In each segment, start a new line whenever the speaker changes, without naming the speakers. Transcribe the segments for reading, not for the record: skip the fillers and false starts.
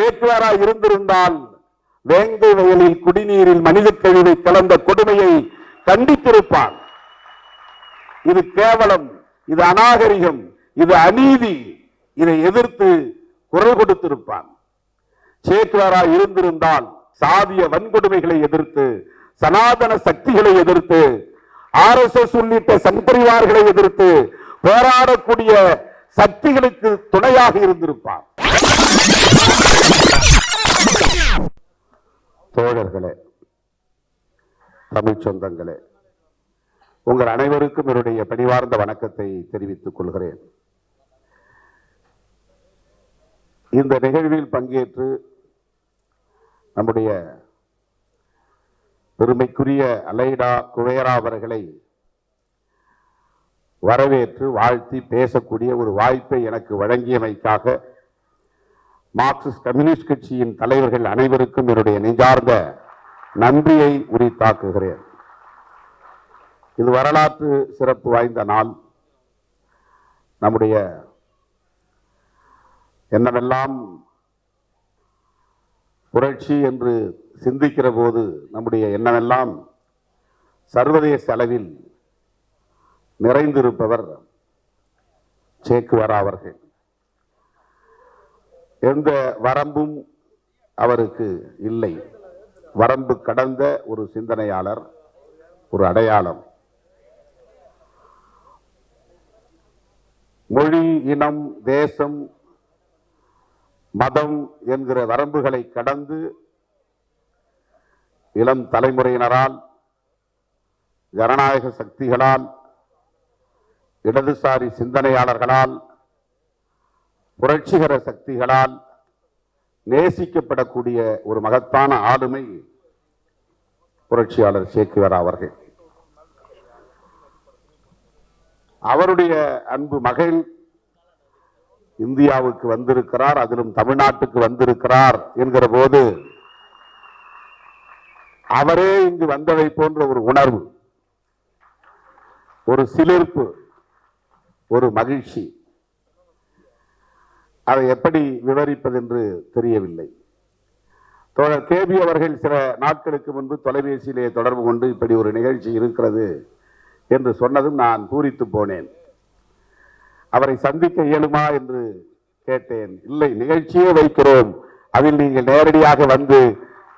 சேக்குவாரா இருந்திருந்தால் வேங்கை வயலில் குடிநீரில் மனித கழிவை கலந்த கொடுமையை கண்டித்திருப்பான். இது கேவலம், இது அநாகரிகம், இது அநீதி, இதை எதிர்த்து குரல் கொடுத்திருப்பான். சேக்குவாரா இருந்திருந்தால் சாதிய வன்கொடுமைகளை எதிர்த்து, சனாதன சக்திகளை எதிர்த்து, RSS உள்ளிட்ட சங்பரிவார்களை எதிர்த்து போராடக்கூடிய சக்திகளுக்கு துணையாக இருந்திருப்பார். தோழர்களே, தமிழ் சொந்தங்களே, உங்கள் அனைவருக்கும் என்னுடைய பணிவார்ந்த வணக்கத்தை தெரிவித்துக் கொள்கிறேன். இந்த நிகழ்வில் பங்கேற்று நம்முடைய பெருமைக்குரிய அலைடா குவேரா அவர்களை வரவேற்று வாழ்த்தி பேசக்கூடிய ஒரு வாய்ப்பை எனக்கு வழங்கியமைக்காக மார்க்சிஸ்ட் கம்யூனிஸ்ட் கட்சியின் தலைவர்கள் அனைவருக்கும் என்னுடைய நெஞ்சார்ந்த நன்றியை உரித்தாக்குகிறேன். இது வரலாற்று சிறப்பு வாய்ந்த நாள். நம்முடைய என்னவெல்லாம் புரட்சி என்று சிந்திக்கிற போது நம்முடைய எண்ணமெல்லாம் சர்வதேச அளவில் நிறைந்திருப்பவர் சேக்குவாரா அவர்கள். எந்த வரம்பும் அவருக்கு இல்லை. வரம்பு கடந்த ஒரு சிந்தனையாளர், ஒரு அடையாளம். மொழி, இனம், தேசம், மதம் என்கிற வரம்புகளை கடந்து இளம் தலைமுறையினரால், ஜனநாயக சக்திகளால், இடதுசாரி சிந்தனையாளர்களால், புரட்சிகர சக்திகளால் நேசிக்கப்படக்கூடிய ஒரு மகத்தான ஆளுமை புரட்சியாளர் சேக்குவாரா அவர்கள். அவருடைய அன்பு மகள் இந்தியாவுக்கு வந்திருக்கிறார், அதிலும் தமிழ்நாட்டுக்கு வந்திருக்கிறார் என்கிற போது அவரே இங்கு வந்ததை போன்ற ஒரு உணர்வு, ஒரு சிலிர்ப்பு, ஒரு மகிழ்ச்சி. அதை எப்படி விவரிப்பது என்று தெரியவில்லை. தோழர் கேபி அவர்கள் சில நாட்களுக்கு முன்பு தொலைபேசியிலே தொடர்பு கொண்டு இப்படி ஒரு நிகழ்ச்சி இருக்கிறது என்று சொன்னதும் நான் பூரித்து போனேன். அவரை சந்திக்க இயலுமா என்று கேட்டேன். இல்லை, நிகழ்ச்சியே வைக்கிறோம், அதில் நீங்கள் நேரடியாக வந்து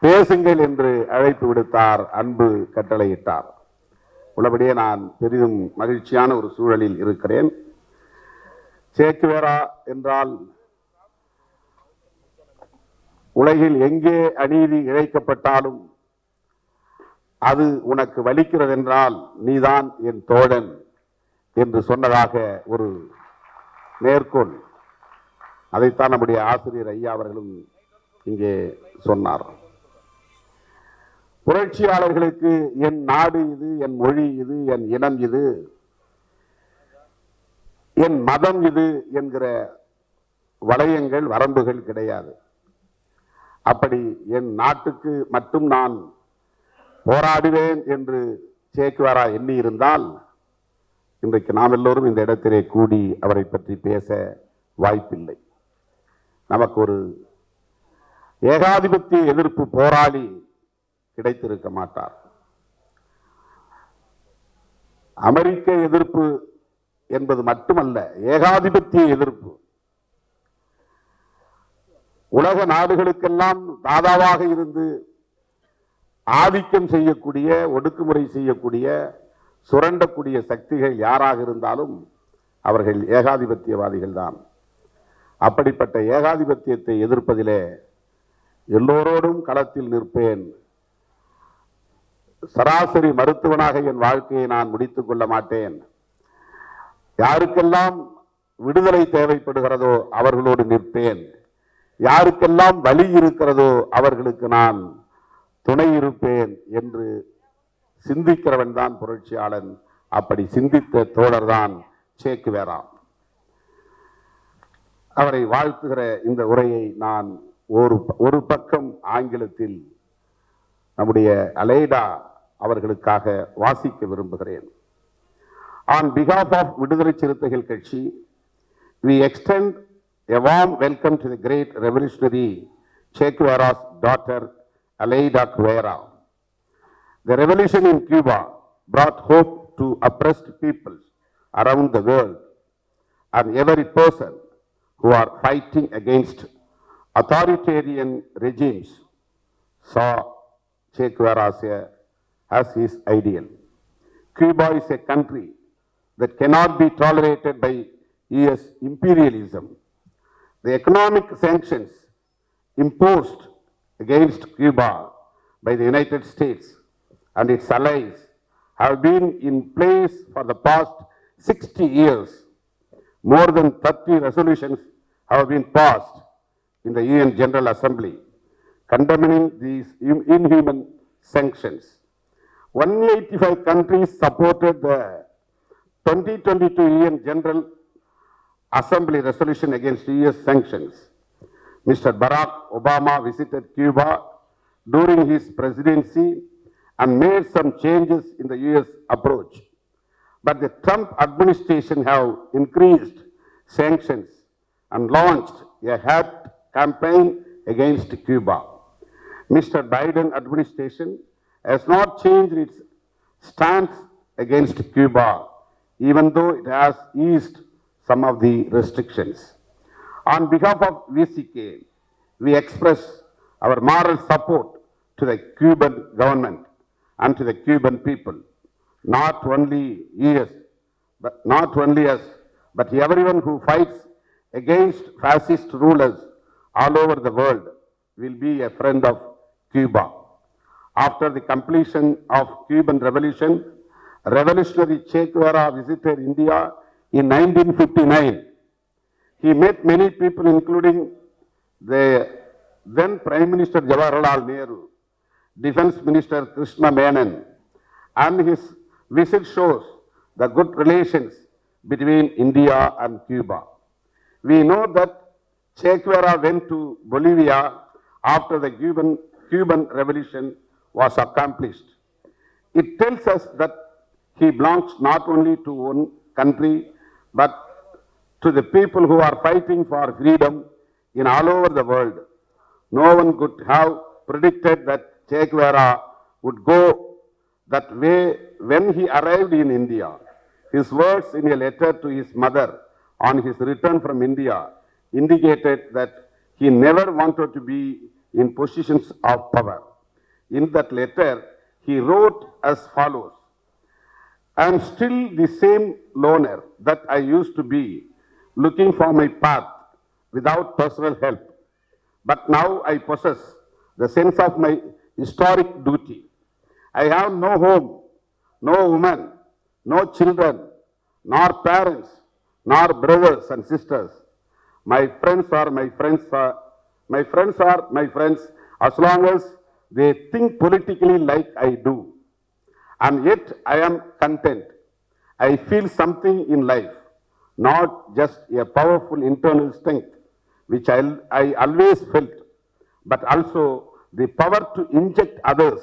பேசுங்கள் என்று அழைப்பு விடுத்தார், அன்பு கட்டளையிட்டார். உள்ளபடியே நான் பெரிதும் மகிழ்ச்சியான ஒரு சூழலில் இருக்கிறேன். சேக்குவேரா என்றால் உலகில் எங்கே அநீதி இழைக்கப்பட்டாலும் அது உனக்கு வலிக்கிறது என்றால் நீதான் என் தோழன் என்று சொன்னதாக ஒரு நேர்கோள். அதைத்தான் நம்முடைய ஆசிரியர் ஐயா அவர்களும் இங்கே சொன்னார். புரட்சியாளர்களுக்கு என் நாடு இது, என் மொழி இது, என் இனம் இது, என் மதம் இது என்கிற வளையங்கள், வரம்புகள் கிடையாது. அப்படி என் நாட்டுக்கு மட்டும் நான் போராடுவேன் என்று சேக்குவாரா எண்ணி இருந்தால் இன்றைக்கு நாம் எல்லோரும் இந்த இடத்திலே கூடி அவரை பற்றி பேச வாய்ப்பில்லை. நமக்கு ஒரு ஏகாதிபத்திய எதிர்ப்பு போராளி கிடைத்திருக்க மாட்டார். அமெரிக்க எதிர்ப்பு என்பது மட்டுமல்ல, ஏகாதிபத்திய எதிர்ப்பு. உலக நாடுகளுக்கெல்லாம் தாதாவாக இருந்து ஆதிக்கம் செய்யக்கூடிய, ஒடுக்குமுறை செய்யக்கூடிய, சுரண்டக்கூடிய சக்திகள் யாராக இருந்தாலும் அவர்கள் ஏகாதிபத்தியவாதிகள் தான். அப்படிப்பட்ட ஏகாதிபத்தியத்தை எதிர்ப்பதிலே எல்லோரோடும் களத்தில் நிற்பேன். சராசரி மருத்துவனாக என் வாழ்க்கையை நான் முடித்துக் கொள்ள மாட்டேன். யாருக்கெல்லாம் விடுதலை தேவைப்படுகிறதோ அவர்களோடு நிற்பேன். யாருக்கெல்லாம் வலி இருக்கிறதோ அவர்களுக்கு நான் துணை இருப்பேன் என்று சிந்திக்கிறவன் தான் புரட்சியாளன். அப்படி சிந்தித்த தோழர் தான் சேக்குவேரா. அவரை வாழ்த்துகிற இந்த உரையை நான் ஒரு பக்கம் ஆங்கிலத்தில் நம்முடைய அலைடா அவர்களுக்காக வாசிக்க விரும்புகிறேன். On behalf of விடுதலை சிறுத்தைகள் கட்சி, we extend a warm welcome to the great revolutionary Che Guevara's daughter, Aleida Guevara. The revolution in Cuba brought hope to oppressed peoples around the world, and every person who are fighting against authoritarian regimes saw Che Guevara as his ideal. Cuba is a country that cannot be tolerated by US imperialism. The economic sanctions imposed against Cuba by the United States and its allies have been in place for the past 60 years. More than 30 resolutions have been passed in the UN General Assembly condemning these inhuman sanctions. 185 countries supported the 2022 UN General Assembly resolution against US sanctions. Mr. Barack Obama visited Cuba during his presidency and made some changes in the US approach. But the Trump administration have increased sanctions and launched a hate campaign against Cuba. Mr. Biden administration has not changed its stance against Cuba, even though it has eased some of the restrictions. On behalf of VCK, we express our moral support to the Cuban government and to the Cuban people. Not only us, but everyone who fights against fascist rulers all over the world will be a friend of Cuba. After the completion of Cuban Revolution, revolutionary Che Guevara visited India in 1959. He met many people, including the then Prime Minister Jawaharlal Nehru, Defense Minister Krishna Menon, and his visit shows the good relations between India and Cuba. We know that Che Guevara went to Bolivia after the Cuban Revolution was accomplished. It tells us that he belongs not only to one country, but to the people who are fighting for freedom in all over the world. No one could have predicted that Che Guevara would go that way when he arrived in India. His words in a letter to his mother on his return from India indicated that he never wanted to be in positions of power. In that letter, he wrote as follows: I am still the same loner that I used to be, looking for my path without personal help. But now I possess the sense of my historic duty. I have no home, no woman, no children, nor parents, nor brothers and sisters. My friends are my friends as long as they think politically like I do. And yet I am content. I feel something in life, not just a powerful internal strength, which I always felt, but also the power to inject others,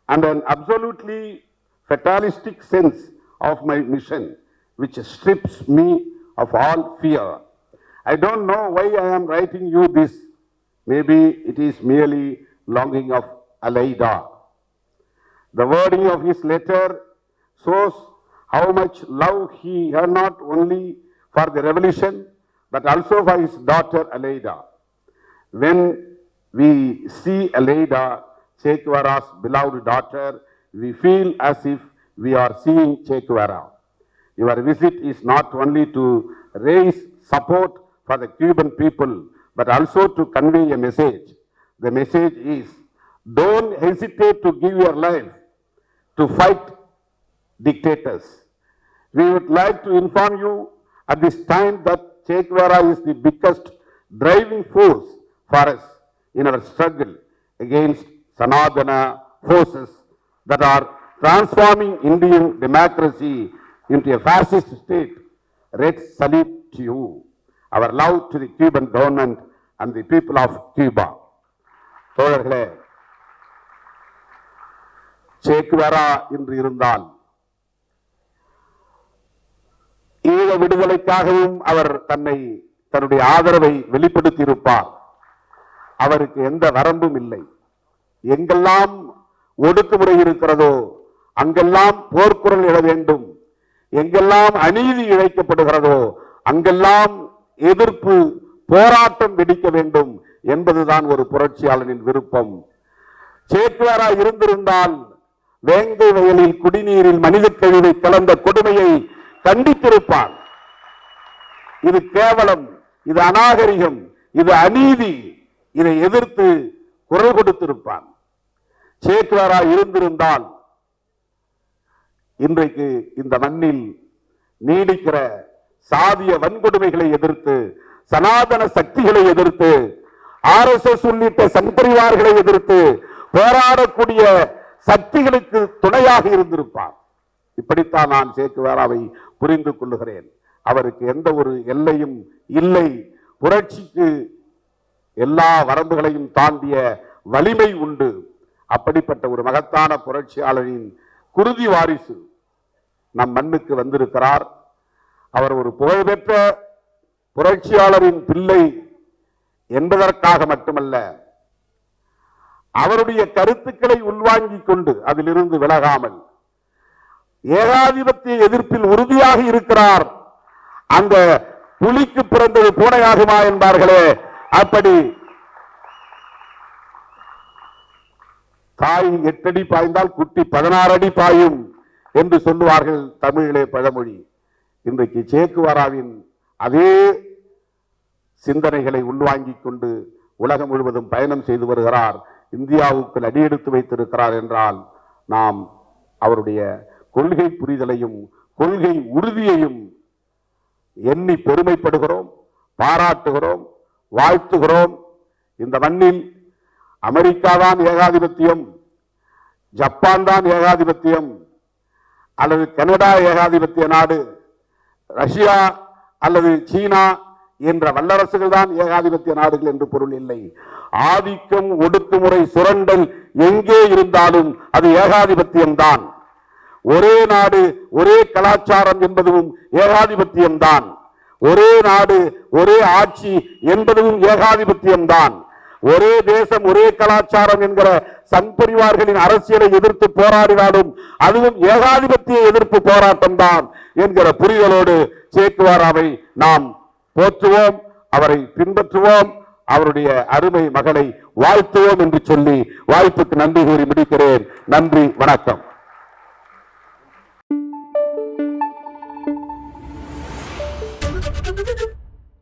and an absolutely fatalistic sense of my mission, which strips me of all fear. I don't know why I am writing you this. Maybe it is merely longing of Aleida. The wording of his letter shows how much love he had not only for the revolution, but also for his daughter Aleida. When we see Aleida, Che Guevara's beloved daughter, we feel as if we are seeing Che Guevara. Your visit is not only to raise support for the Cuban people, but also to convey a message. The message is, don't hesitate to give your life to fight dictators. We would like to inform you at this time that Che Guevara is the biggest driving force for us in our struggle against Sanadana forces that are transforming Indian democracy into a fascist state. Red salute to you. Our love to the Cuban government and the people of Cuba. தோழர்களே, Che Guevara இன்று இருந்தால் ஈழ விடுதலைக்காகவும் அவர் தன்னுடைய ஆதரவை வெளிப்படுத்தியிருப்பார். அவருக்கு எந்த வரம்பும் இல்லை. எங்கெல்லாம் ஒடுக்குமுறை இருக்கிறதோ அங்கெல்லாம் போர்க்குரல் எழ வேண்டும். எங்கெல்லாம் அநீதி இழைக்கப்படுகிறதோ அங்கெல்லாம் எதிர்ப்பு போராட்டம் வெடிக்க வேண்டும் என்பதுதான் ஒரு புரட்சியாளனின் விருப்பம். சேக்குவாரா இருந்திருந்தால் வேங்கை வயலில் குடிநீரில் மனித கழிவை கலந்த கொடுமையை கண்டித்திருப்பான். இது கேவலம், இது அநாகரிகம், இது அநீதி, இதை எதிர்த்து குரல் கொடுத்திருப்பான். சேக்குவாரா இருந்திருந்தால் இன்றைக்கு இந்த மண்ணில் நீடிக்கிற சாதிய வன்கொடுமைகளை எதிர்த்து, சனாதன சக்திகளை எதிர்த்து, RSS உள்ளிட்ட சம்பரிவார்களை எதிர்த்து போராடக்கூடிய சக்திகளுக்கு துணையாக இருந்திருப்பார். இப்படித்தான் நான் சேக்குவாராவை புரிந்து கொள்ளுகிறேன். அவருக்கு எந்த ஒரு எல்லையும் இல்லை. புரட்சிக்கு எல்லா வரம்புகளையும் தாண்டிய வலிமை உண்டு. அப்படிப்பட்ட ஒரு மகத்தான புரட்சியாளரின் குருதி வாரிசு நம் மண்ணுக்கு வந்திருக்கிறார். அவர் ஒரு புகழ்பெற்ற புரட்சியாளரின் பிள்ளை என்பதற்காக மட்டுமல்ல, அவருடைய கருத்துக்களை உள்வாங்கிக் கொண்டு அதிலிருந்து விலகாமல் ஏகாதிபத்திய எதிர்ப்பில் உறுதியாக இருக்கிறார். அந்த புலிக்கு பிறந்தது பூனையாகுமா என்பார்களே, அப்படி தாய் 8 அடி பாய்ந்தால் குட்டி 16 அடி பாயும் என்று சொல்லுவார்கள் தமிழிலே பழமொழி. இன்றைக்கு சேக்குவாராவின் அதே சிந்தனைகளை உள்வாங்கிக் கொண்டு உலகம் முழுவதும் பயணம் செய்து வருகிறார். இந்தியாவுக்கு அடியெடுத்து வைத்திருக்கிறார் என்றால் நாம் அவருடைய கொள்கை புரிதலையும் கொள்கை உறுதியையும் எண்ணி பெருமைப்படுகிறோம், பாராட்டுகிறோம், வாழ்த்துகிறோம். இந்த மண்ணில் அமெரிக்கா தான் ஏகாதிபத்தியம், ஜப்பான் தான் ஏகாதிபத்தியம், அல்லது கனடா ஏகாதிபத்திய நாடு, ரஷ்யா அல்லது சீனா என்ற வல்லரசுகள் தான் ஏகாதிபத்திய நாடுகள் என்று பொருள் இல்லை. ஆதிக்கம், ஒடுக்குமுறை, சுரண்டல் எங்கே இருந்தாலும் அது ஏகாதிபத்தியம் தான். ஒரே நாடு ஒரே கலாச்சாரம் என்பதும் ஏகாதிபத்தியம் தான். ஒரே நாடு ஒரே ஆட்சி என்பதும் ஏகாதிபத்தியம் தான். ஒரே தேசம் ஒரே கலாச்சாரம் என்கிற சங்பரிவார்களின் அரசியலை எதிர்த்து போராடினாலும் அதுவும் ஏகாதிபத்திய எதிர்ப்பு போராட்டம் தான் என்கிற புரிதலோடு சேக்குவாராவை நாம் போற்றுவோம், அவரை பின்பற்றுவோம், அவருடைய அருமை மகளை வாழ்த்துவோம் என்று சொல்லி வாய்ப்புக்கு நன்றி கூறி முடிக்கிறேன். நன்றி, வணக்கம்.